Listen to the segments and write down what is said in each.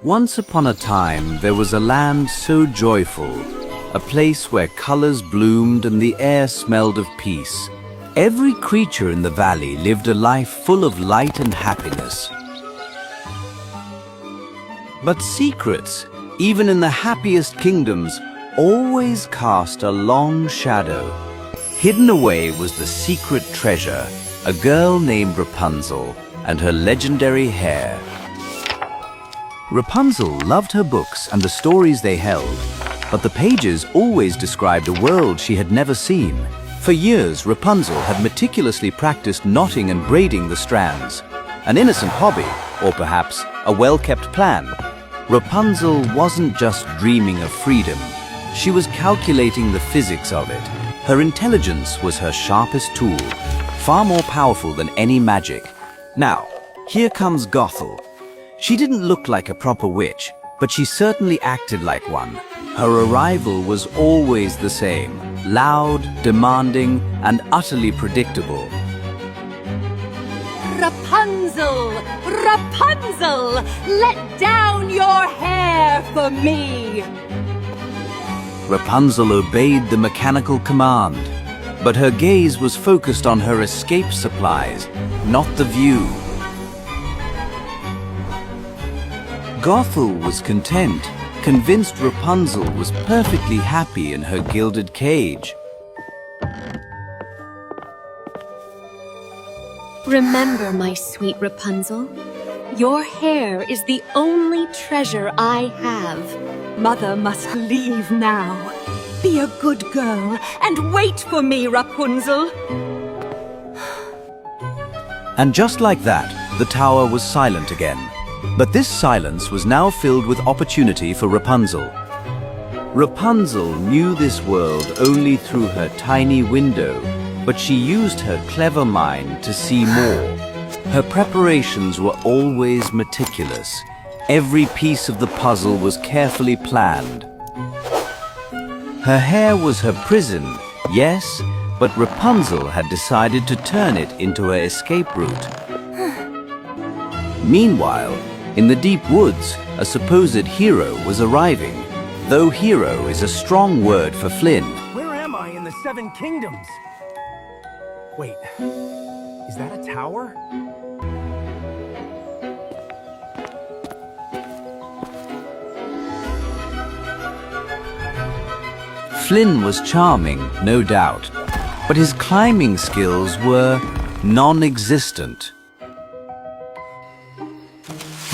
Once upon a time, there was a land so joyful, a place where colors bloomed and the air smelled of peace. Every creature in the valley lived a life full of light and happiness. But secrets, even in the happiest kingdoms, always cast a long shadow. Hidden away was the secret treasure, a girl named Rapunzel and her legendary hair. Rapunzel loved her books and the stories they held, but the pages always described a world she had never seen. For years, Rapunzel had meticulously practiced knotting and braiding the strands, an innocent hobby, or perhaps a well-kept plan. Rapunzel wasn't just dreaming of freedom, she was calculating the physics of it. Her intelligence was her sharpest tool, far more powerful than any magic. Now, here comes Gothel. She didn't look like a proper witch, but she certainly acted like one. Her arrival was always the same, loud, demanding, and utterly predictable. Rapunzel! Rapunzel! Let down your hair for me! Rapunzel obeyed the mechanical command, but her gaze was focused on her escape supplies, not the view. Gothel was content, convinced Rapunzel was perfectly happy in her gilded cage. Remember, my sweet Rapunzel, your hair is the only treasure I have. Mother must leave now. Be a good girl and wait for me, Rapunzel. And just like that, the tower was silent again. But this silence was now filled with opportunity for Rapunzel. Rapunzel knew this world only through her tiny window, but she used her clever mind to see more. Her preparations were always meticulous. Every piece of the puzzle was carefully planned. Her hair was her prison, yes, but Rapunzel had decided to turn it into her escape route. Meanwhile, in the deep woods, a supposed hero was arriving, though hero is a strong word for Flynn. Where am I in the Seven Kingdoms? Wait, is that a tower? Flynn was charming, no doubt, but his climbing skills were non-existent.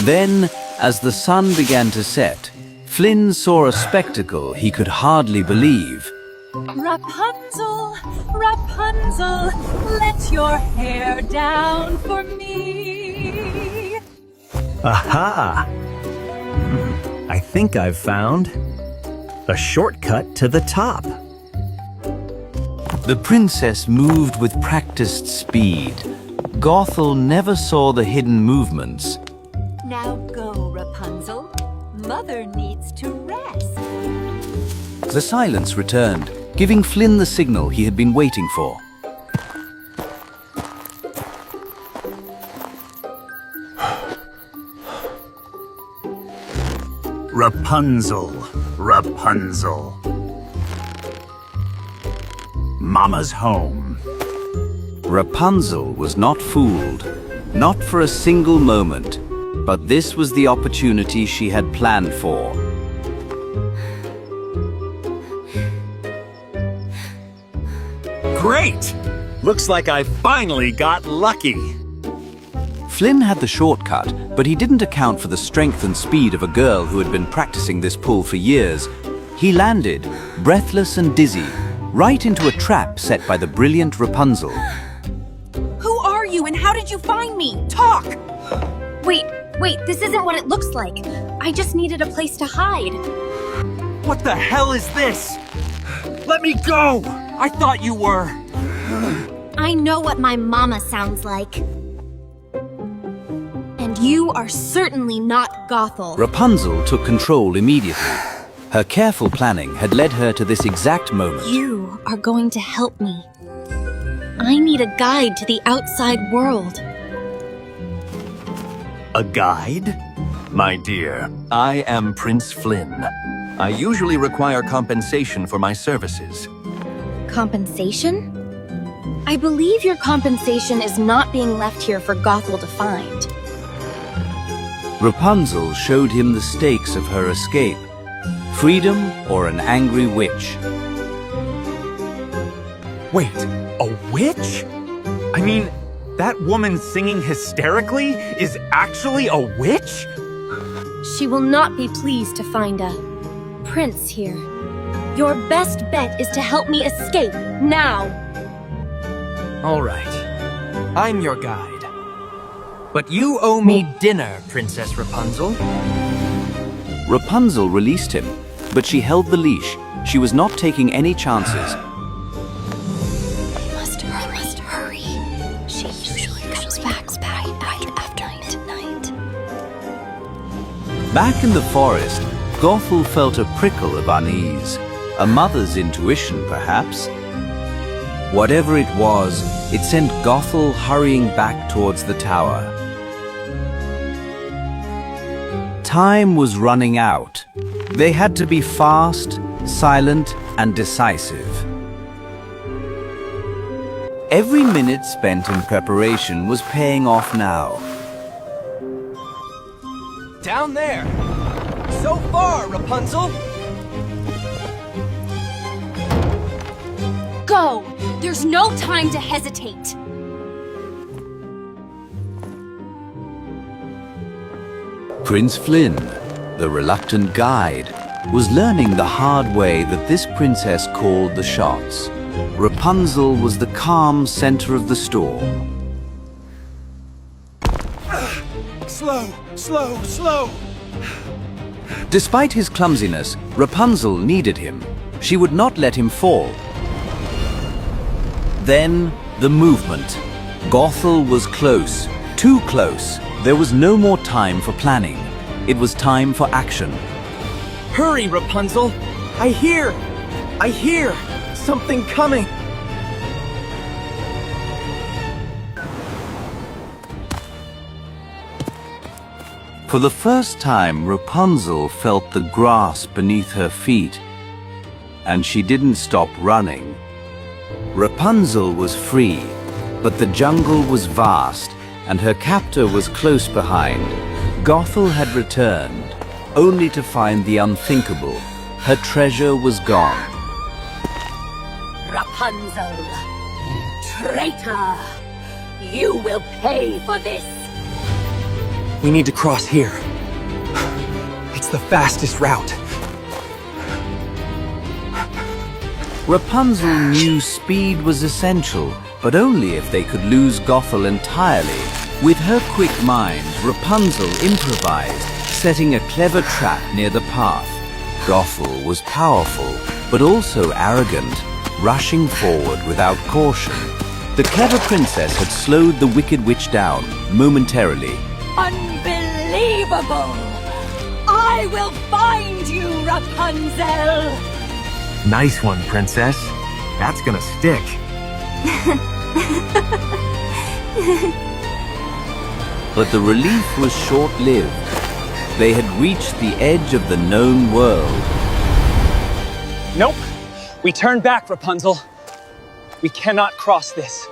Then, as the sun began to set, Flynn saw a spectacle he could hardly believe. Rapunzel, Rapunzel, let your hair down for me. Aha! I think I've found a shortcut to the top. The princess moved with practiced speed. Gothel never saw the hidden movements. Now go, Rapunzel. Mother needs to rest. The silence returned, giving Flynn the signal he had been waiting for. Rapunzel, Rapunzel. Mama's home. Rapunzel was not fooled, not for a single moment, but this was the opportunity she had planned for. Great! Looks like I finally got lucky. Flynn had the shortcut, but he didn't account for the strength and speed of a girl who had been practicing this pull for years. He landed, breathless and dizzy, right into a trap set by the brilliant Rapunzel. Who are you and how did you find me? Talk! Wait, this isn't what it looks like. I just needed a place to hide. What the hell is this? Let me go! I thought you were... I know what my mama sounds like. And you are certainly not Gothel. Rapunzel took control immediately. Her careful planning had led her to this exact moment. You are going to help me. I need a guide to the outside world. A guide? My dear, I am Prince Flynn. I usually require compensation for my services. Compensation? I believe your compensation is not being left here for Gothel to find. Rapunzel showed him the stakes of her escape: freedom or an angry witch. Wait, a witch? I mean, that woman singing hysterically is actually a witch? She will not be pleased to find a prince here. Your best bet is to help me escape, now! All right. I'm your guide. But you owe me dinner, Princess Rapunzel. Rapunzel released him, but she held the leash. She was not taking any chances. I must hurry. She usually comes back after midnight. Back in the forest, Gothel felt a prickle of unease. A mother's intuition, perhaps. Whatever it was, it sent Gothel hurrying back towards the tower. Time was running out. They had to be fast, silent, and decisive. Every minute spent in preparation was paying off now. Down there! So far, Rapunzel! Go! There's no time to hesitate! Prince Flynn, the reluctant guide, was learning the hard way that this princess called the shots. Rapunzel was the calm center of the storm. Slow! Despite his clumsiness, Rapunzel needed him. She would not let him fall. Then, the movement. Gothel was close, too close. There was no more time for planning. It was time for action. Hurry, Rapunzel! I hear something coming! For the first time, Rapunzel felt the grass beneath her feet, and she didn't stop running. Rapunzel was free, but the jungle was vast, and her captor was close behind. Gothel had returned, only to find the unthinkable. Her treasure was gone. Rapunzel, traitor! You will pay for this! We need to cross here. It's the fastest route. Rapunzel knew speed was essential, but only if they could lose Gothel entirely. With her quick mind, Rapunzel improvised, setting a clever trap near the path. Gothel was powerful, but also arrogant, rushing forward without caution. The clever princess had slowed the wicked witch down, momentarily. Unbelievable! I will find you, Rapunzel! Nice one, princess. That's gonna stick. But the relief was short-lived. They had reached the edge of the known world. Nope. We turn back, Rapunzel. We cannot cross this.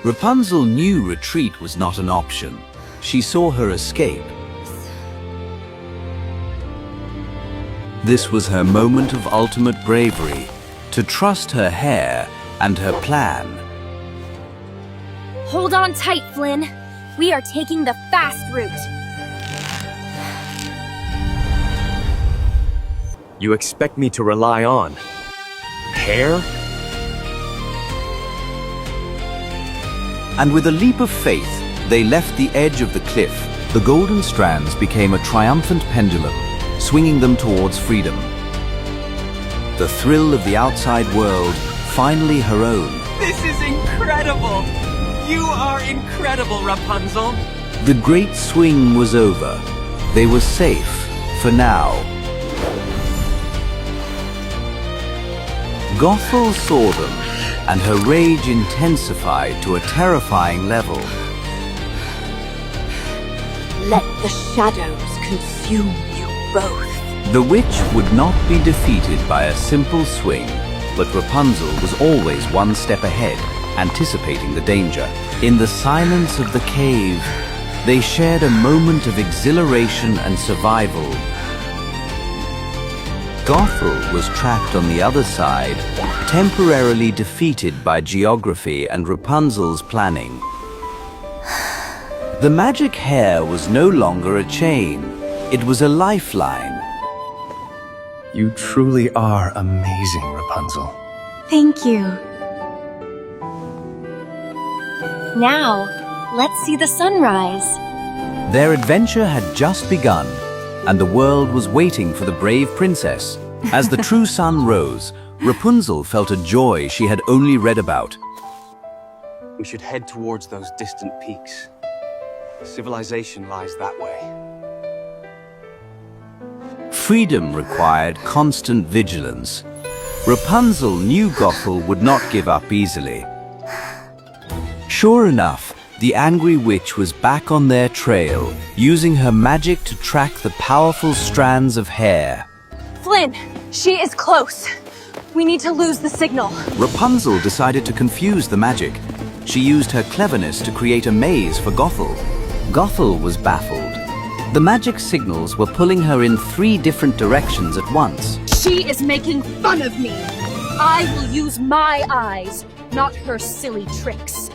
Rapunzel knew retreat was not an option. She saw her escape. This was her moment of ultimate bravery, to trust her hair and her plan. Hold on tight, Flynn. We are taking the fast route. You expect me to rely on hair? And with a leap of faith, they left the edge of the cliff. The golden strands became a triumphant pendulum, swinging them towards freedom. The thrill of the outside world, finally her own. This is incredible! You are incredible, Rapunzel! The great swing was over. They were safe, for now. Gothel saw them, and her rage intensified to a terrifying level. Let the shadows consume you both. The witch would not be defeated by a simple swing, but Rapunzel was always one step ahead, anticipating the danger. In the silence of the cave, they shared a moment of exhilaration and survival. Gothel was trapped on the other side, temporarily defeated by geography and Rapunzel's planning. The magic hair was no longer a chain, it was a lifeline. You truly are amazing, Rapunzel. Thank you. Now, let's see the sunrise. Their adventure had just begun, and the world was waiting for the brave princess. As the true sun rose, Rapunzel felt a joy she had only read about. We should head towards those distant peaks. Civilization lies that way. Freedom required constant vigilance. Rapunzel knew Gothel would not give up easily. Sure enough, the angry witch was back on their trail, using her magic to track the powerful strands of hair. Flynn, she is close. We need to lose the signal. Rapunzel decided to confuse the magic. She used her cleverness to create a maze for Gothel. Gothel was baffled. The magic signals were pulling her in 3 different directions at once. She is making fun of me. I will use my eyes, not her silly tricks.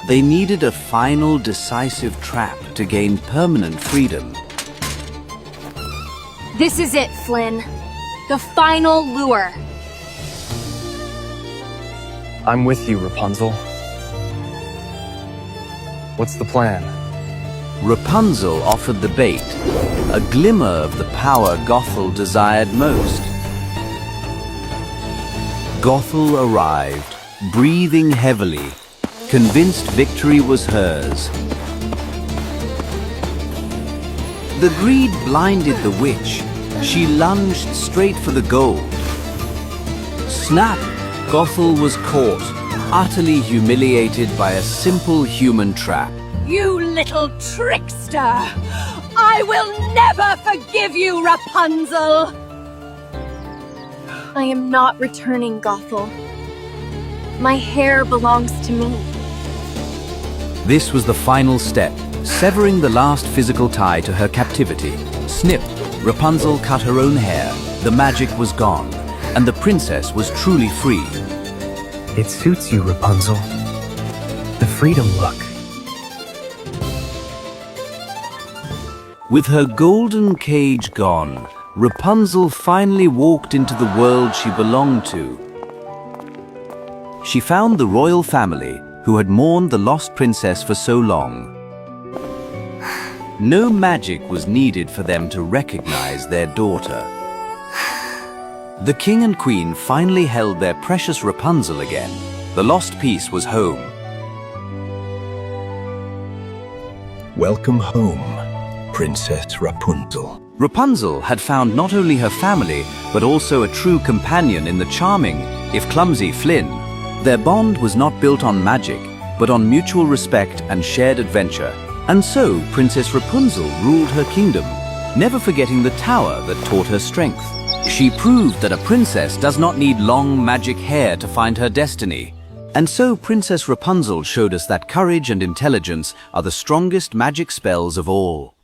They needed a final decisive trap to gain permanent freedom. This is it, Flynn. The final lure. I'm with you, Rapunzel. What's the plan? Rapunzel offered the bait, a glimmer of the power Gothel desired most. Gothel arrived, breathing heavily, convinced victory was hers. The greed blinded the witch. She lunged straight for the gold. Snap! Gothel was caught, utterly humiliated by a simple human trap. You little trickster! I will never forgive you, Rapunzel! I am not returning, Gothel. My hair belongs to me. This was the final step, severing the last physical tie to her captivity. Snip! Rapunzel cut her own hair, the magic was gone, and the princess was truly free. It suits you, Rapunzel. The freedom look. With her golden cage gone, Rapunzel finally walked into the world she belonged to. She found the royal family, who had mourned the lost princess for so long. No magic was needed for them to recognize their daughter. The king and queen finally held their precious Rapunzel again. The lost piece was home. Welcome home, Princess Rapunzel. Rapunzel had found not only her family, but also a true companion in the charming, if clumsy, Flynn. Their bond was not built on magic, but on mutual respect and shared adventure. And so, Princess Rapunzel ruled her kingdom, never forgetting the tower that taught her strength. She proved that a princess does not need long magic hair to find her destiny. And so Princess Rapunzel showed us that courage and intelligence are the strongest magic spells of all.